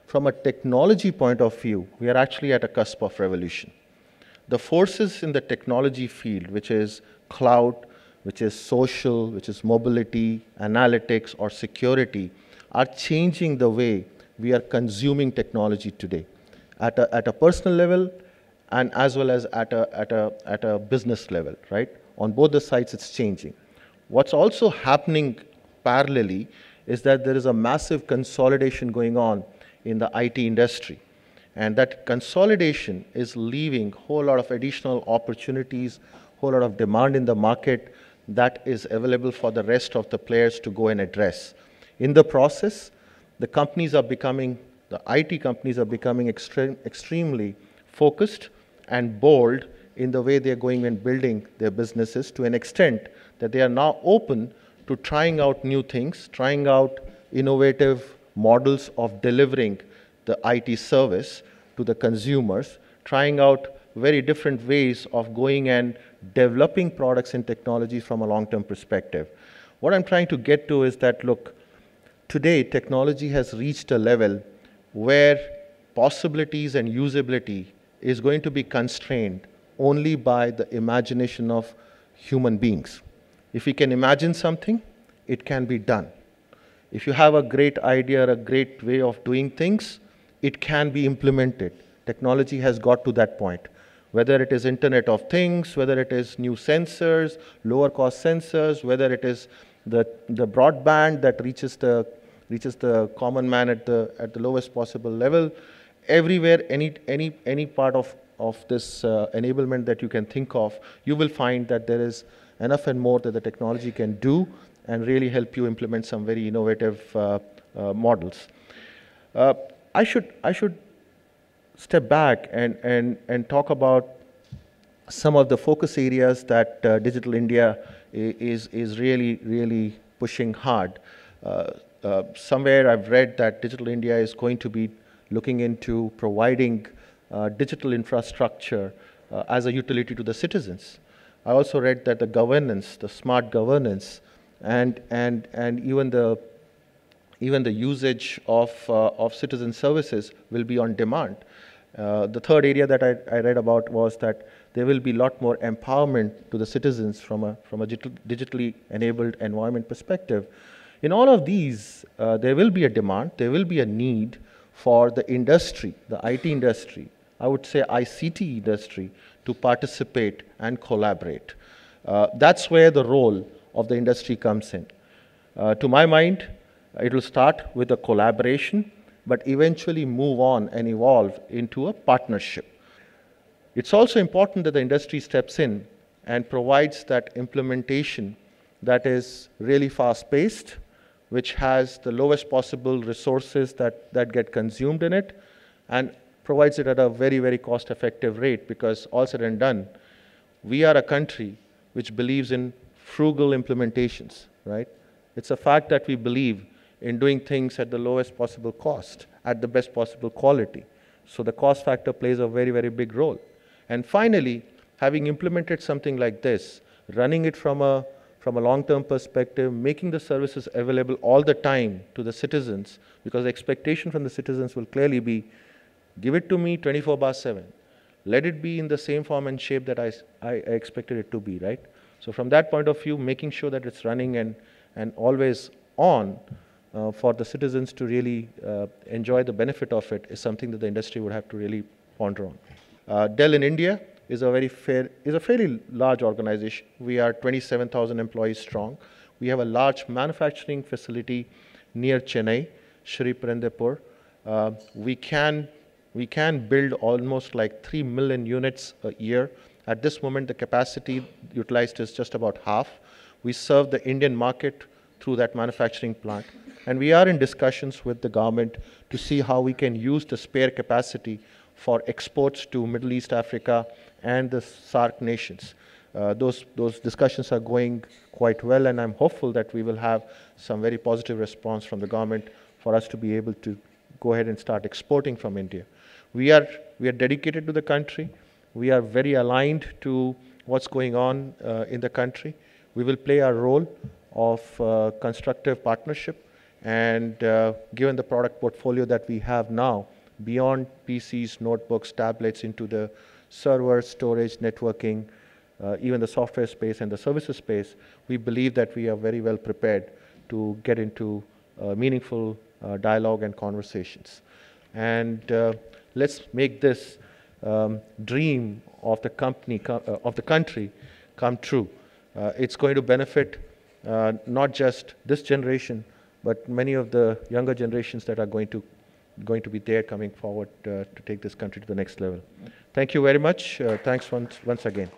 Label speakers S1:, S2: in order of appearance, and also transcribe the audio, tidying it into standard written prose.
S1: from a technology point of view, we are actually at a cusp of revolution. The forces in the technology field, which is cloud, which is social, which is mobility, analytics, or security, are changing the way we are consuming technology today at a personal level and as well as at a business level, right? On both the sides, it's changing. What's also happening parallelly is that there is a massive consolidation going on in the IT industry. And that consolidation is leaving a whole lot of additional opportunities, a whole lot of demand in the market that is available for the rest of the players to go and address. In the process, the IT companies are becoming extremely focused and bold in the way they're going and building their businesses, to an extent that they are now open to trying out new things, trying out innovative models of delivering the IT service to the consumers, trying out very different ways of going and developing products and technology from a long-term perspective. What I'm trying to get to is that, look, today technology has reached a level where possibilities and usability is going to be constrained only by the imagination of human beings. If we can imagine something, it can be done. If you have a great idea or a great way of doing things, it can be implemented. Technology has got to that point. Whether it is Internet of Things, whether it is new sensors, lower cost sensors, whether it is the broadband that reaches the common man at the lowest possible level, everywhere, any part of this enablement that you can think of, you will find that there is enough and more that the technology can do and really help you implement some very innovative models. I should step back and talk about some of the focus areas that Digital India is really pushing hard. Somewhere I've read that Digital India is going to be looking into providing digital infrastructure as a utility to the citizens. I also read that the governance, the smart governance, and even the usage of citizen services will be on demand. The third area that I read about was that there will be a lot more empowerment to the citizens from a digitally enabled environment perspective. In all of these, there will be a demand, there will be a need for the industry, the IT industry, I would say ICT industry, to participate and collaborate. That's where the role of the industry comes in. To my mind, it will start with a collaboration, but eventually move on and evolve into a partnership. It's also important that the industry steps in and provides that implementation that is really fast-paced, which has the lowest possible resources that get consumed in it, and provides it at a very cost-effective rate, because all said and done, we are a country which believes in frugal implementations, right? It's a fact that we believe in doing things at the lowest possible cost, at the best possible quality. So the cost factor plays a very big role. And finally, having implemented something like this, running it from a long-term perspective, making the services available all the time to the citizens, because the expectation from the citizens will clearly be, give it to me 24/7. Let it be in the same form and shape that I expected it to be, right? So from that point of view, making sure that it's running and always on for the citizens to really enjoy the benefit of it is something that the industry would have to really ponder on. Dell in India is a fairly large organization. We are 27,000 employees strong. We have a large manufacturing facility near Chennai, Shri Perundurai. We can build almost like 3 million units a year. At this moment, the capacity utilized is just about half. We serve the Indian market through that manufacturing plant. And we are in discussions with the government to see how we can use the spare capacity for exports to Middle East Africa and the SAARC nations. Those discussions are going quite well, and I'm hopeful that we will have some very positive response from the government for us to be able to go ahead and start exporting from India. We are dedicated to the country. We are very aligned to what's going on in the country. We will play our role of constructive partnership And given the product portfolio that we have now, beyond PCs, notebooks, tablets, into the server, storage, networking, even the software space and the services space, we believe that we are very well prepared to get into meaningful dialogue and conversations. And let's make this dream of the company, of the country, come true. It's going to benefit not just this generation, but many of the younger generations that are going to be there coming forward to take this country to the next level. Thank you very much. Thanks once again.